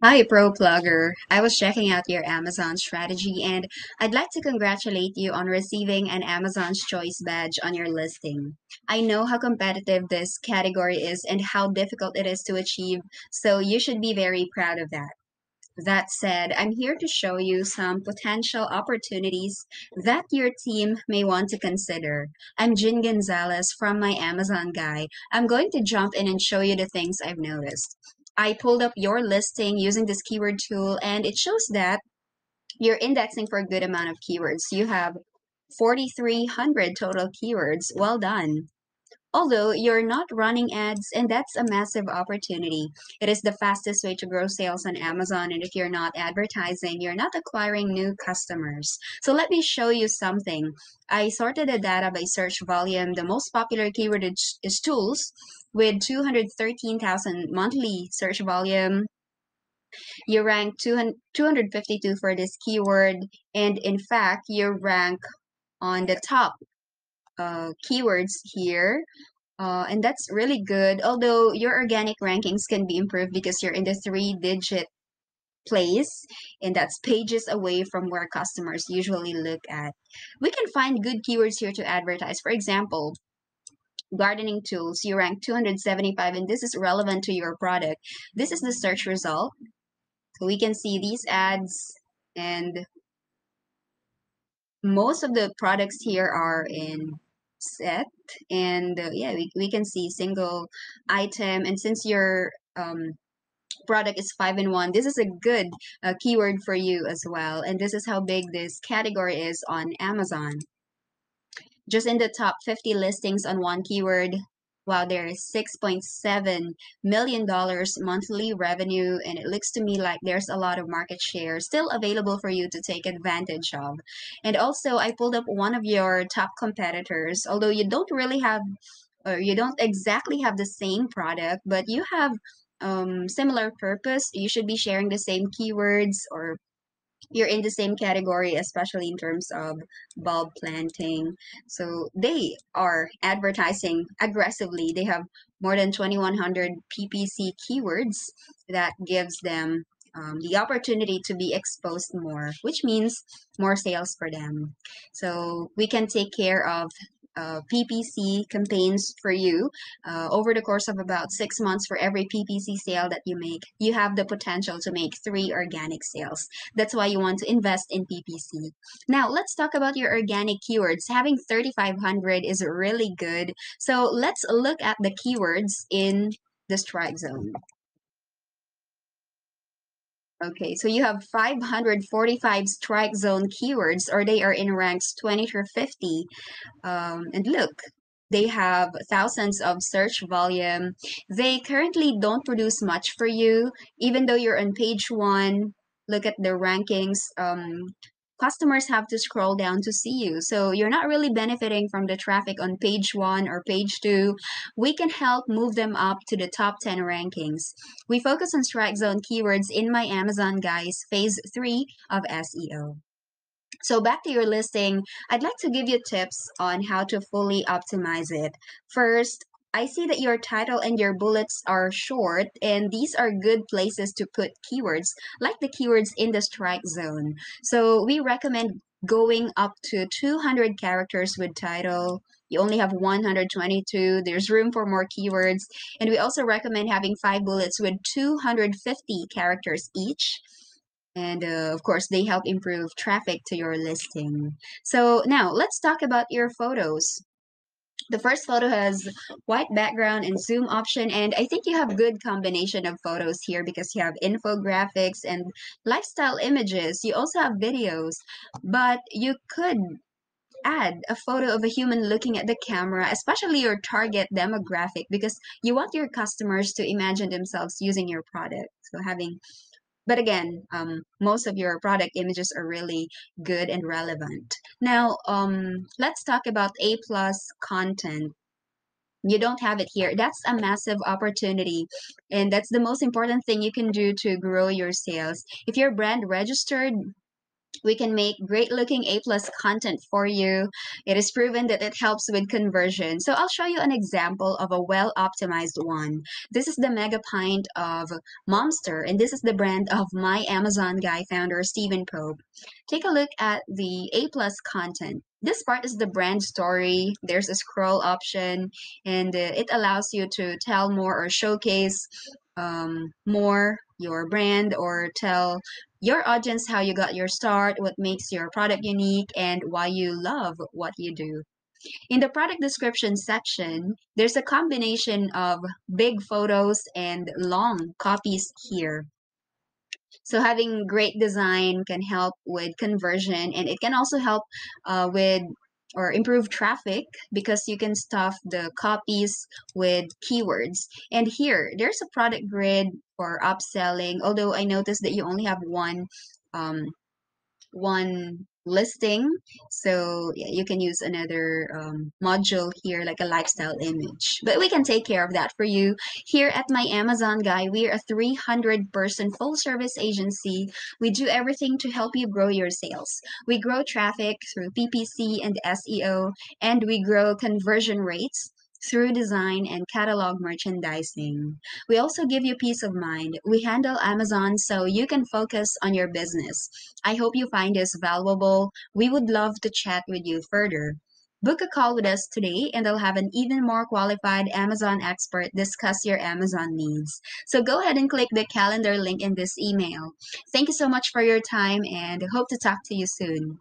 Hi, ProPlugger. I was checking out your Amazon strategy and I'd like to congratulate you on receiving an Amazon's Choice badge on your listing. I know how competitive this category is and how difficult it is to achieve, so you should be very proud of that. That said, I'm here to show you some potential opportunities that your team may want to consider. I'm Jin Gonzalez from my Amazon Guy. I'm going to jump in and show you the things I've noticed. I pulled up your listing using this keyword tool, and it shows that you're indexing for a good amount of keywords. You have 4,300 total keywords. Well done. Although you're not running ads, and that's a massive opportunity. It is the fastest way to grow sales on Amazon, and if you're not advertising, you're not acquiring new customers. So let me show you something. I sorted the data by search volume. The most popular keyword is tools with 213,000 monthly search volume. You rank 252 for this keyword, and in fact, you rank on the top keywords here, and that's really good. Although your organic rankings can be improved because you're in the three-digit place, and that's pages away from where customers usually look at. We can find good keywords here to advertise. For example, gardening tools, you rank 275, and this is relevant to your product. This is the search result. So we can see these ads, and most of the products here are in set, and yeah, we can see single item, and since your product is 5-in-1, this is a good keyword for you as well, and this is how big this category is on Amazon. Just in the top 50 listings on one keyword, wow, there is $6.7 million monthly revenue, and it looks to me like there's a lot of market share still available for you to take advantage of. And also, I pulled up one of your top competitors, although you don't really have, or you don't exactly have the same product, but you have similar purpose. You should be sharing the same keywords, or you're in the same category, especially in terms of bulb planting. So they are advertising aggressively. They have more than 2,100 PPC keywords that gives them the opportunity to be exposed more, which means more sales for them. So we can take care of PPC campaigns for you over the course of about 6 months. For every PPC sale that you make, you have the potential to make three organic sales. That's why you want to invest in PPC. Now, let's talk about your organic keywords. Having 3,500 is really good. So let's look at the keywords in the strike zone. Okay, so you have 545 strike zone keywords, or they are in ranks 20 to 50. And look, they have thousands of search volume. They currently don't produce much for you, even though you're on page one. Look at the rankings. Customers have to scroll down to see you. So you're not really benefiting from the traffic on page one or page two. We can help move them up to the top 10 rankings. We focus on strike zone keywords in my Amazon Guys phase 3 of SEO. So back to your listing, I'd like to give you tips on how to fully optimize it. First, I see that your title and your bullets are short, and these are good places to put keywords, like the keywords in the strike zone. So we recommend going up to 200 characters with title. You only have 122. There's room for more keywords. And we also recommend having 5 bullets with 250 characters each, and of course, they help improve traffic to your listing. So now let's talk about your photos. The first photo has white background and zoom option, and I think you have good combination of photos here because you have infographics and lifestyle images. You also have videos, but you could add a photo of a human looking at the camera, especially your target demographic, because you want your customers to imagine themselves using your product. So having, but again, most of your product images are really good and relevant. Now, let's talk about A plus content. You don't have it here. That's a massive opportunity. And that's the most important thing you can do to grow your sales. If you're brand registered, We can make great looking A plus content for you. It is proven that it helps with conversion. So I'll show you an example of a well optimized one. This is the mega pint of Momster, and this is the brand of my Amazon guy founder, Stephen Pope. Take a look at the A plus content. This part is the brand story. There's a scroll option, and it allows you to tell more or showcase more your brand, or tell your audience how you got your start, what makes your product unique, and why you love what you do. In the product description section, there's a combination of big photos and long copies here. So having great design can help with conversion, and it can also help with or improve traffic because you can stuff the copies with keywords. And here, there's a product grid for upselling, although I noticed that you only have um, one listing. So yeah, you can use another module here, like a lifestyle image. But we can take care of that for you. Here at my Amazon guy, we're a 300-person full service agency. We do everything to help you grow your sales. We grow traffic through PPC and SEO, and we grow conversion rates through design and catalog merchandising. We also give you peace of mind. We handle Amazon so you can focus on your business. I hope you find this valuable. We would love to chat with you further. Book a call with us today, and I'll have an even more qualified Amazon expert discuss your Amazon needs. So go ahead and click the calendar link in this email. Thank you so much for your time, and hope to talk to you soon.